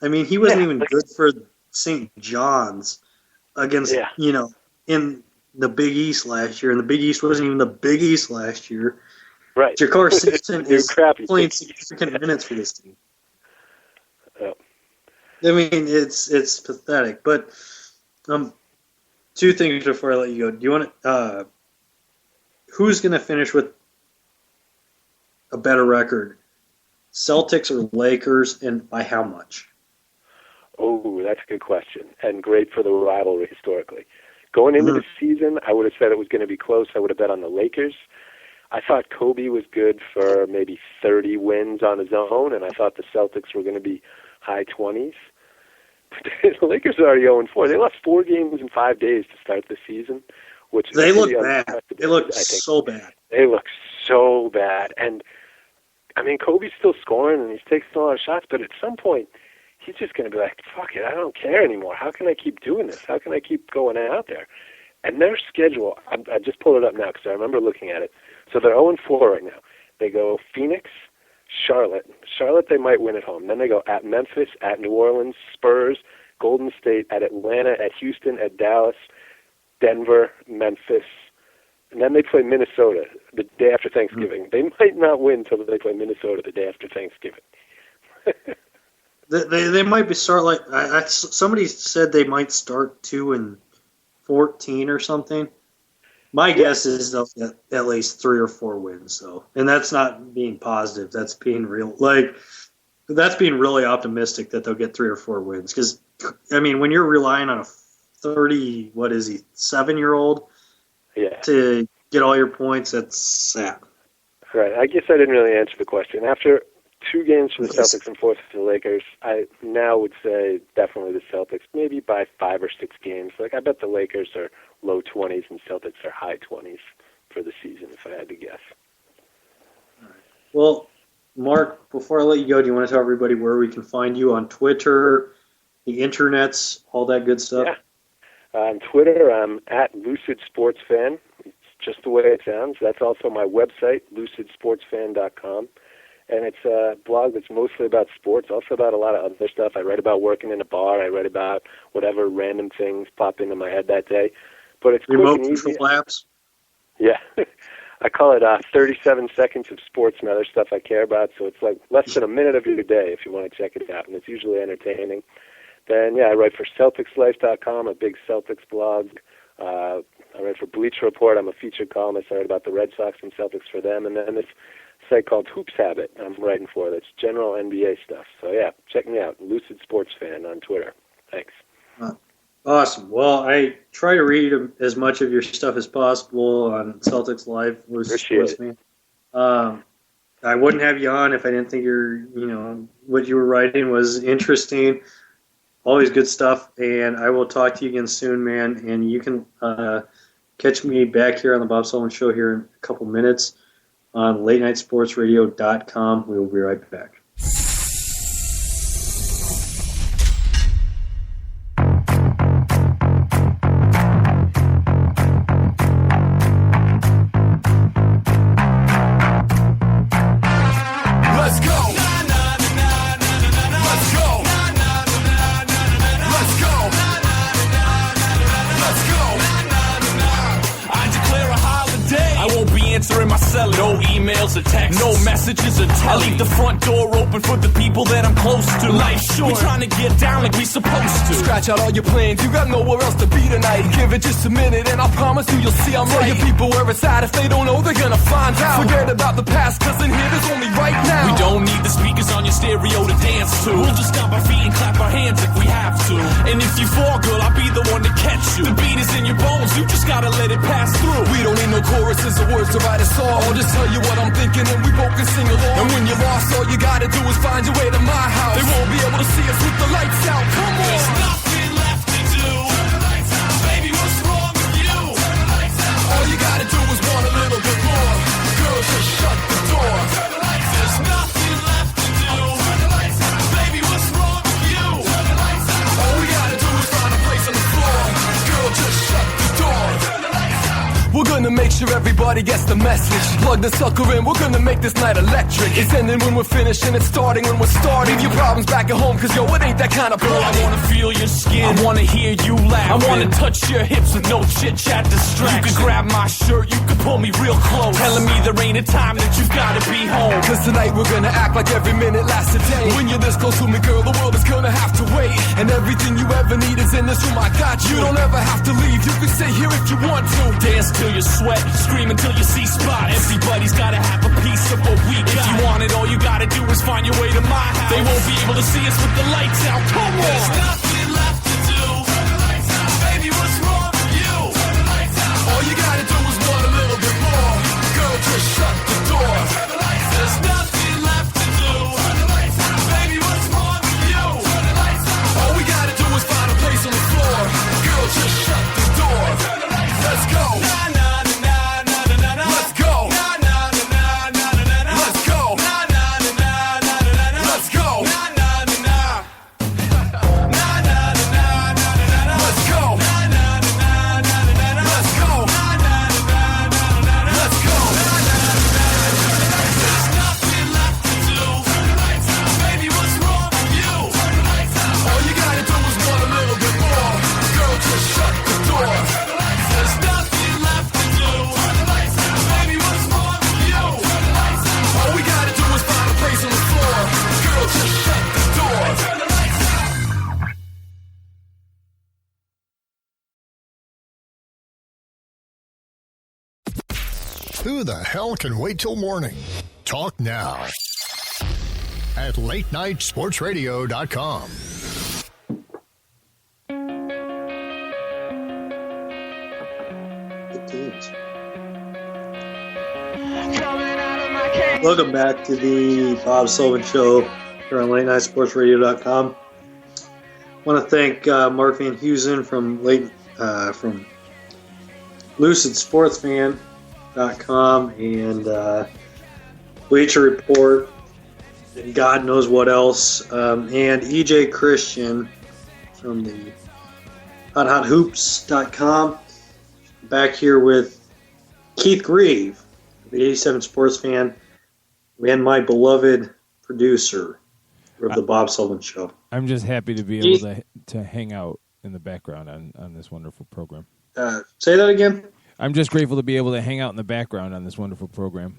I mean, he wasn't even good for St. John's against, in the Big East last year, and the Big East wasn't even the Big East last year. Right. Jakar Simpson is playing significant minutes for this team. Oh. I mean, it's pathetic. But two things before I let you go. Do you want to? Who's going to finish with a better record, Celtics or Lakers, and by how much? Oh, that's a good question, and great for the rivalry historically. Going into the season, I would have said it was going to be close. I would have bet on the Lakers. I thought Kobe was good for maybe 30 wins on his own, and I thought the Celtics were going to be high 20s. But the Lakers are already 0-4. They lost 4 games in 5 days to start the season, which they look bad. They look so bad. They look so bad. And, I mean, Kobe's still scoring, and he's taking a lot of shots, but at some point, he's just going to be like, fuck it, I don't care anymore. How can I keep doing this? How can I keep going out there? And their schedule, I just pulled it up now because I remember looking at it. So they're 0-4 right now. They go Phoenix, Charlotte. Charlotte they might win at home. Then they go at Memphis, at New Orleans, Spurs, Golden State, at Atlanta, at Houston, at Dallas, Denver, Memphis. And then they play Minnesota the day after Thanksgiving. They might not win until they play Minnesota the day after Thanksgiving. They might be start like somebody said they might start 2-14 or something. My guess is they'll get at least 3 or 4 wins, though, and that's not being positive. That's being real. That's being really optimistic that they'll get 3 or 4 wins. Because I mean, when you're relying on a 7-year-old, to get all your points, that's sad. Right. I guess I didn't really answer the question. After 2 games for the Celtics and 4 for the Lakers, I now would say definitely the Celtics, maybe by 5 or 6 games. Like, I bet the Lakers are low 20s and Celtics are high 20s for the season, if I had to guess. All right. Well, Mark, before I let you go, do you want to tell everybody where we can find you on Twitter, the internets, all that good stuff? Yeah. On Twitter, I'm at Lucid Sports Fan. It's just the way it sounds. That's also my website, lucidsportsfan.com. And it's a blog that's mostly about sports, also about a lot of other stuff. I write about working in a bar. I write about whatever random things pop into my head that day. But it's remote quick and easy. control apps? Yeah. I call it 37 seconds of sports and other stuff I care about. So it's like less than a minute of your day if you want to check it out. And it's usually entertaining. Then, I write for CelticsLife.com, a big Celtics blog. I write for Bleacher Report. I'm a featured columnist. I write about the Red Sox and Celtics for them. And then this site called Hoops Habit I'm writing for. That's general NBA stuff. So, check me out. Lucid Sports Fan on Twitter. Thanks. Awesome. Well, I try to read as much of your stuff as possible on Celtics Live. Appreciate it. I wouldn't have you on if I didn't think what you were writing was interesting. Always good stuff. And I will talk to you again soon, man. And you can catch me back here on the Bob Sullivan Show here in a couple minutes on latenightsportsradio.com. We will be right back. Answering my cell, no emails or texts, no messages or text. I leave the front door open for the people that I'm close to. Life's short, we trying to get down like we supposed to. Scratch out all your plans, you got nowhere else to be tonight. Give it just a minute and I promise you'll see I'm right. Tell your people where it's at, if they don't know they're gonna find out. Forget about the past, cause in here there's only right now. We don't need the speakers on your stereo to dance to. We'll just stomp our feet and clap our hands if we have to. And if you fall, girl, I'll be the one to catch you. The beat is in your bones, you just gotta let it pass through. We don't need no choruses or words to write a song. I'll just tell you what I'm thinking and we both can sing along. And when you're lost, all you gotta do is find your way to my house. They won't be able to see us with the lights out. Come on. There's nothing left to do. Turn the lights out. Baby, what's wrong with you? Turn the lights out. All you gotta do is want a little bit more. Girl, just shut the door. Turn the lights out. There's nothing left to do. Turn the lights out. Baby, what's wrong with you? Turn the lights out. All we gotta do is find a place on the floor. Girl, just shut the door. Turn the lights out. We're gonna make sure sure everybody gets the message. Plug the sucker in, we're gonna make this night electric. It's ending when we're finished and it's starting when we're starting. Leave your problems back at home, cause yo, it ain't that kind of party. I wanna feel your skin, I wanna hear you laugh, I wanna touch your hips with no chit-chat distraction. You can grab my shirt, you can pull me real close, telling me there ain't a time that you've gotta be home. Cause tonight we're gonna act like every minute lasts a day. When you're this close to me, girl, the world is gonna have to wait. And everything you ever need is in this room, I got you. You don't ever have to leave, you can stay here if you want to. Dance till you sweat, scream until you see spots. Everybody's gotta have a piece of what we got. If you want it, all you gotta do is find your way to my house. They won't be able to see us with the lights out, come on. There's nothing left to do. Turn the lights out. Baby, what's wrong with you? Turn the lights out. All you gotta do is want a little bit more. Girl, just shut the door. Turn the lights out. There's nothing left to do. Turn the lights out. Baby, what's wrong with you? Turn the lights out. All we gotta do is find a place on the floor. Girl, just shut the door. Turn the lights out. Let's go. Nah, nah, nah, nah, nah, nah, nah. Let's go. Nah, nah, nah, nah, nah, nah, nah. Let's go. Nah, nah, nah, nah, nah, nah, nah. Let's go. Nah, nah, nah, nah. Nah, nah, nah, nah, nah, nah, nah. Let's go. Nah, nah, nah, nah, nah, nah, nah. Let's go. Nah, nah, nah, nah, nah, nah, nah. Let's go. Nah, nah, nah, nah, nah, nah. There's nothing left to do. Turn the lights out. Baby, what's wrong with you? Turn the lights out. All you gotta do is want a little bit more. Girl, just shut the door. Turn the lights out. There's nothing left to do. Turn the lights out. Baby, what's wrong with you? Turn the lights out. All we gotta do is find a place on the floor. Girl, just shut the door. Turn the lights out. Who the hell can wait till morning? Talk now at latenightsportsradio.com. Good teams. Welcome back to the Bob Sullivan Show here on latenightsportsradio.com. I want to thank Mark Van Heusen from LucidSportsFan.com and Bleacher Report and God knows what else, and EJ Christian from the HotHotHoops.com. Back here with Keith Grieve, the 87 Sports Fan, and my beloved producer of the Bob Sullivan Show. I'm just happy to be able to hang out in the background on this wonderful program. Say that again? I'm just grateful to be able to hang out in the background on this wonderful program.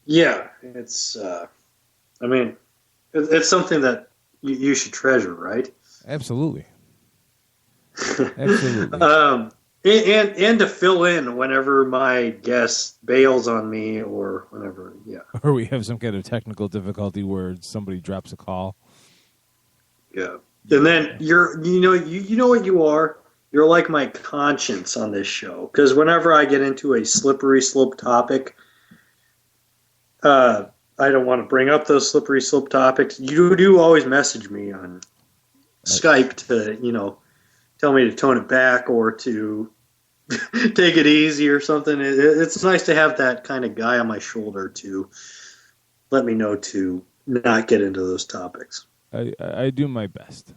Yeah, it's it's something that you should treasure, right? Absolutely. Absolutely. And to fill in whenever my guest bails on me or whenever, yeah. Or we have some kind of technical difficulty where somebody drops a call. Yeah. And then you know what you are? You're like my conscience on this show. Because whenever I get into a slippery slope topic, I don't want to bring up those slippery slope topics. You do always message me on Skype to, tell me to tone it back or to take it easy or something. It's nice to have that kind of guy on my shoulder to let me know to not get into those topics. I do my best.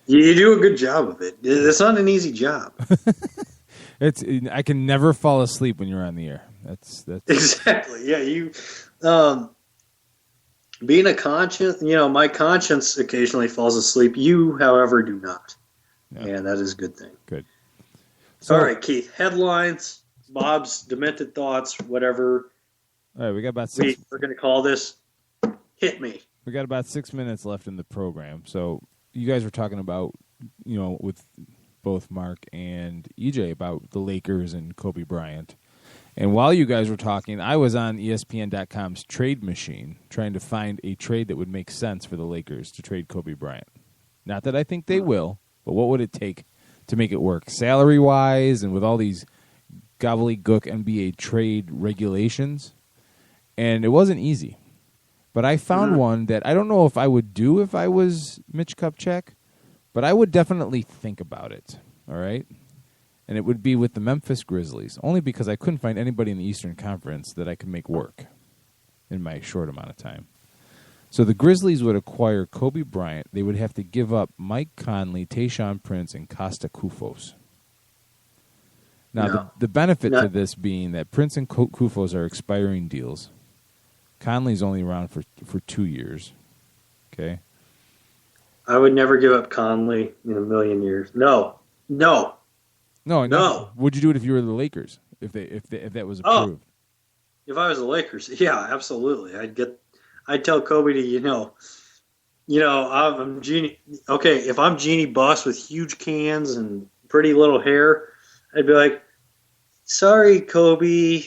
You do a good job of it. It's not an easy job. I can never fall asleep when you're on the air. That's exactly. Yeah, you being a conscience, my conscience occasionally falls asleep. You, however, do not. Yeah. And that is a good thing. Good. So, all right, Keith. Headlines, Bob's demented thoughts, whatever. All right, we got about 6. We're going to call this Hit Me. We got about 6 minutes left in the program. So you guys were talking about, with both Mark and EJ about the Lakers and Kobe Bryant. And while you guys were talking, I was on ESPN.com's trade machine trying to find a trade that would make sense for the Lakers to trade Kobe Bryant. Not that I think they will, but what would it take to make it work salary-wise and with all these gobbledygook NBA trade regulations? And it wasn't easy. But I found one that I don't know if I would do if I was Mitch Kupchak, but I would definitely think about it, all right? And it would be with the Memphis Grizzlies, only because I couldn't find anybody in the Eastern Conference that I could make work in my short amount of time. So the Grizzlies would acquire Kobe Bryant. They would have to give up Mike Conley, Tayshaun Prince, and Costa Koufos. Now, No. the benefit No. to this being that Prince and Kufos are expiring deals. Conley's only around for 2 years. Okay. I would never give up Conley in a million years. No. No. No. Would you do it if you were the Lakers? If that was approved? If I was the Lakers, yeah, absolutely. I'd tell Kobe to, I'm Genie. Okay, if I'm Genie Boss with huge cans and pretty little hair, I'd be like, sorry, Kobe.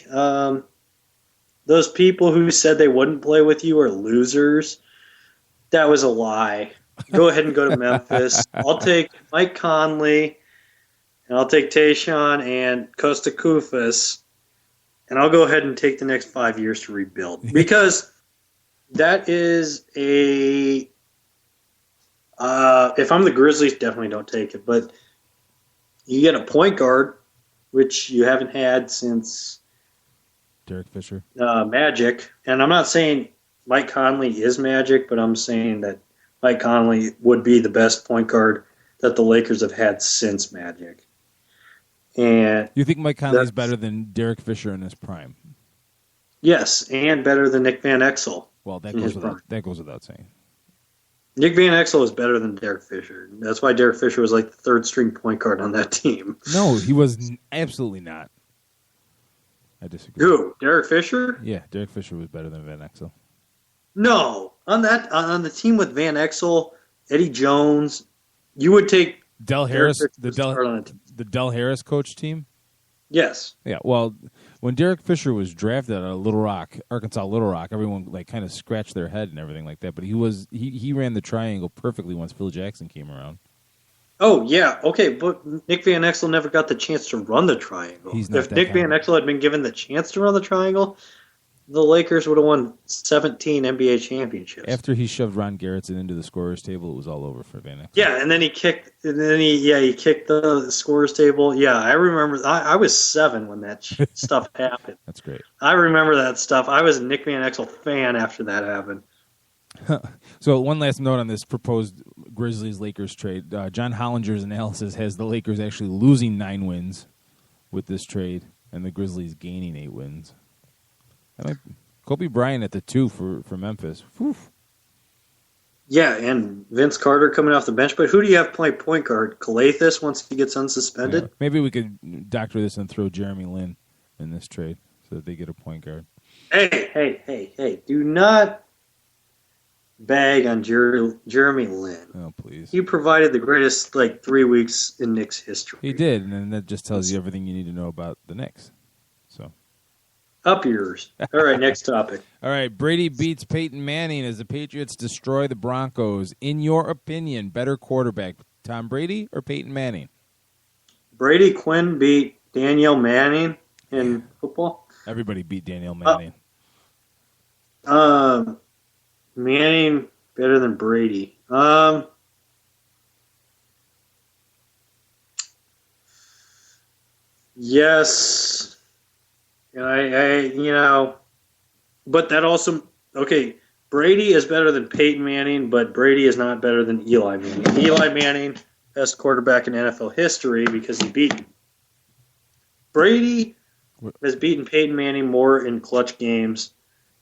Those people who said they wouldn't play with you are losers. That was a lie. Go ahead and go to Memphis. I'll take Mike Conley, and I'll take Tayshaun and Costa Koufos, and I'll go ahead and take the next 5 years to rebuild. Because that is if I'm the Grizzlies, definitely don't take it. But you get a point guard, which you haven't had since Derek Fisher. Magic. And I'm not saying Mike Conley is Magic, but I'm saying that Mike Conley would be the best point guard that the Lakers have had since Magic. And You think Mike Conley is better than Derek Fisher in his prime? yes, and better than Nick Van Exel. Well, that in his goes without saying. Nick Van Exel is better than Derek Fisher. That's why Derek Fisher was like the third string point guard on that team. No, he was absolutely not. I disagree. Who? Derek Fisher? Yeah, Derek Fisher was better than Van Exel. No. On the team with Van Exel, Eddie Jones, you would take Del Derek Harris, Fisher to start on the team. the Del Harris coach team. Yes. Yeah, well, when Derek Fisher was drafted out of Arkansas Little Rock, everyone like kind of scratched their head and everything like that. But he ran the triangle perfectly once Phil Jackson came around. Oh, yeah. Okay, but Nick Van Exel never got the chance to run the triangle. He's not If that Nick kind Van of- Exel had been given the chance to run the triangle, the Lakers would have won 17 NBA championships. After he shoved Ron Garrettson into the scorer's table, it was all over for Van Exel. Yeah, and then he kicked the scorers table. Yeah, I remember. I was 7 when that stuff happened. That's great. I remember that stuff. I was a Nick Van Exel fan after that happened. So one last note on this proposed Grizzlies-Lakers trade. John Hollinger's analysis has the Lakers actually losing 9 wins with this trade, and the Grizzlies gaining 8 wins. Kobe Bryant at the 2 for Memphis. Whew. Yeah, and Vince Carter coming off the bench. But who do you have playing point guard? Calathis once he gets unsuspended? Yeah. Maybe we could doctor this and throw Jeremy Lin in this trade so that they get a point guard. Hey. Do not bag on Jeremy Lin. Oh, please. He provided the greatest 3 weeks in Knicks history. He did, and then that just tells you everything you need to know about the Knicks. So, Up yours. All right, next topic. all right, Brady beats Peyton Manning as the Patriots destroy the Broncos. In your opinion, better quarterback, Tom Brady or Peyton Manning? Brady Quinn beat Danielle Manning in football. Everybody beat Danielle Manning. Manning better than Brady. Yes. But that also, okay, Brady is better than Peyton Manning, but Brady is not better than Eli Manning. Eli Manning, best quarterback in NFL history because he beat Brady has beaten Peyton Manning more in clutch games,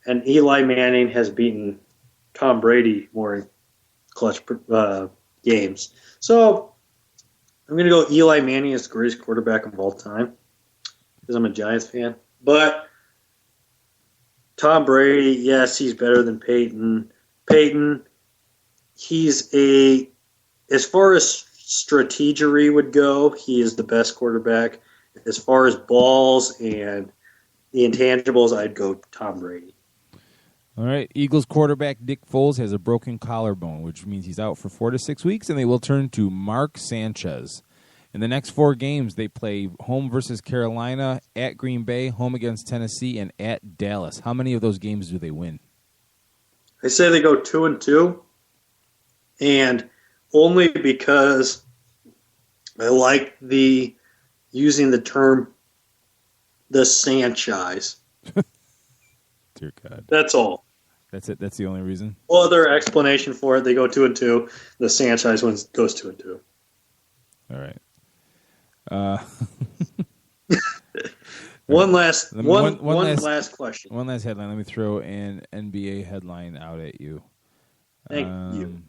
and Eli Manning has beaten Tom Brady more in clutch games. So I'm going to go Eli Manning is the greatest quarterback of all time because I'm a Giants fan. But Tom Brady, yes, he's better than Peyton. Peyton, as far as strategery would go, he is the best quarterback. As far as balls and the intangibles, I'd go Tom Brady. All right, Eagles quarterback Nick Foles has a broken collarbone, which means he's out for 4 to 6 weeks, and they will turn to Mark Sanchez. In the next 4 games, they play home versus Carolina, at Green Bay, home against Tennessee, and at Dallas. How many of those games do they win? I say they go 2-2, and only because I like using the term the Sanchez. Dear God. That's all. That's it? That's the only reason? No other explanation for it. They go 2-2. The Sanchez goes 2-2. All right. One last One last question. One last headline. Let me throw an NBA headline out at you. Thank you.